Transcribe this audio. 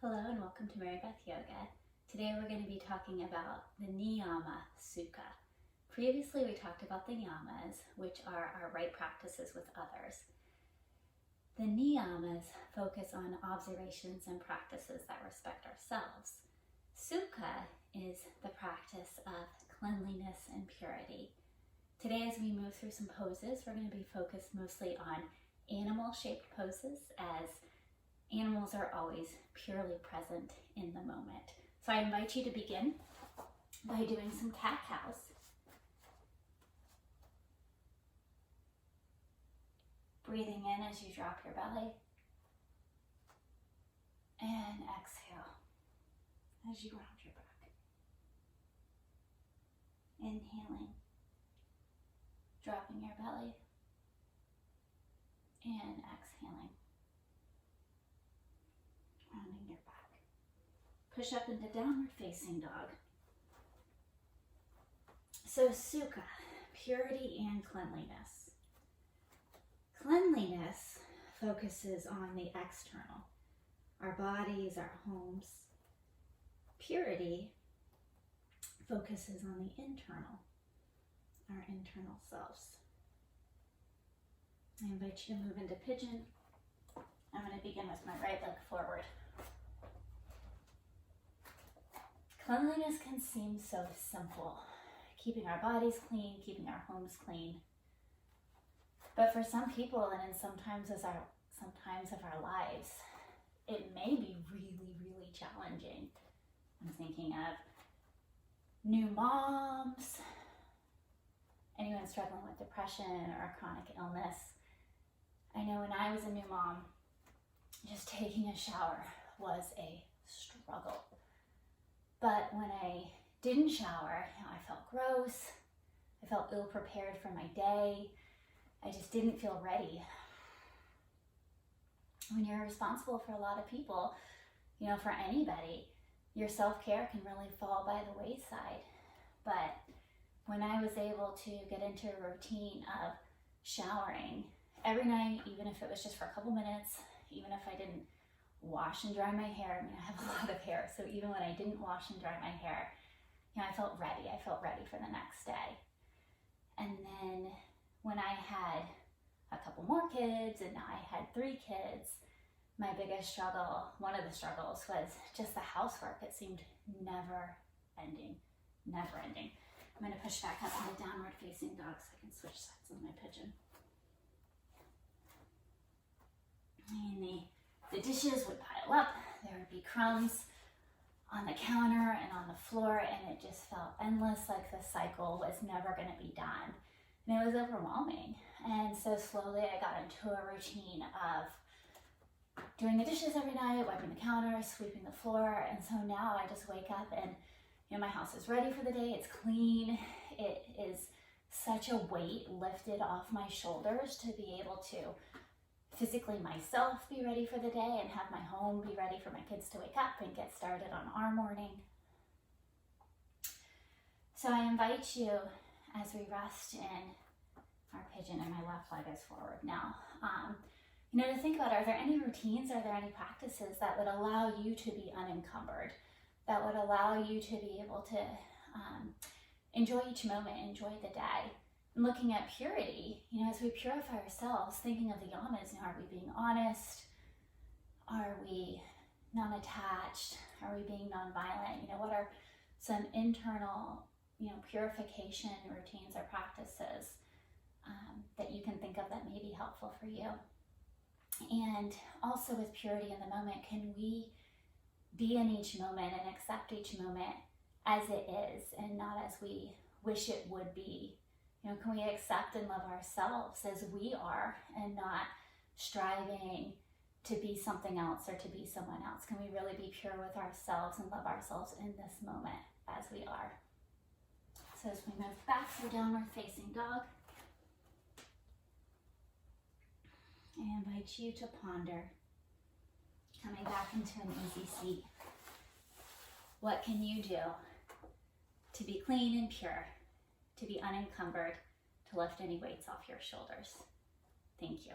Hello and welcome to Mary Beth Yoga. Today we're going to be talking about the Niyama Sukha. Previously we talked about the Niyamas, which are our right practices with others. The Niyamas focus on observations and practices that respect ourselves. Sukha is the practice of cleanliness and purity. Today as we move through some poses, we're going to be focused mostly on animal-shaped poses, as animals are always purely present in the moment. So I invite you to begin by doing some cat-cows. Breathing in as you drop your belly. And exhale as you round your back. Inhaling, dropping your belly. And exhaling, rounding your back. Push up into downward facing dog. So Sukha, purity and cleanliness. Cleanliness focuses on the external, our bodies, our homes. Purity focuses on the internal, our internal selves. I invite you to move into pigeon. I'm going to begin with my right leg forward. Cleanliness can seem so simple, keeping our bodies clean, keeping our homes clean. But for some people, and in sometimes of our lives, it may be really, really challenging. I'm thinking of new moms, anyone struggling with depression or a chronic illness. I know when I was a new mom, just taking a shower was a struggle. But when I didn't shower, I felt gross. I felt ill-prepared for my day. I just didn't feel ready. When you're responsible for a lot of people, for anybody, your self-care can really fall by the wayside. But when I was able to get into a routine of showering every night, even if it was just for a couple minutes, even if I didn't wash and dry my hair. I have a lot of hair, so even when I didn't wash and dry my hair, I felt ready. I felt ready for the next day. And then when I had a couple more kids, and now I had 3 kids, my biggest struggle, one of the struggles, was just the housework. It seemed never ending. I'm going to push back up into downward facing dog so I can switch sides on my pigeon. And the dishes would pile up. There would be crumbs on the counter and on the floor, and it just felt endless, like the cycle was never going to be done. And it was overwhelming. And so slowly I got into a routine of doing the dishes every night, wiping the counter, sweeping the floor. And so now I just wake up and my house is ready for the day. It's clean. It is such a weight lifted off my shoulders to be able to physically myself be ready for the day and have my home be ready for my kids to wake up and get started on our morning. So I invite you, as we rest in our pigeon, and my left leg is forward now, to think about, are there any routines, are there any practices that would allow you to be unencumbered, that would allow you to be able to enjoy each moment, enjoy the day? And looking at purity, as we purify ourselves, thinking of the yamas, are we being honest? Are we non-attached? Are we being non-violent? What are some internal, purification routines or practices that you can think of that may be helpful for you? And also with purity in the moment, can we be in each moment and accept each moment as it is and not as we wish it would be? Can we accept and love ourselves as we are and not striving to be something else or to be someone else? Can we really be pure with ourselves and love ourselves in this moment as we are? So as we move back through downward facing dog, I invite you to ponder, coming back into an easy seat. What can you do to be clean and pure, to be unencumbered, to lift any weights off your shoulders? Thank you.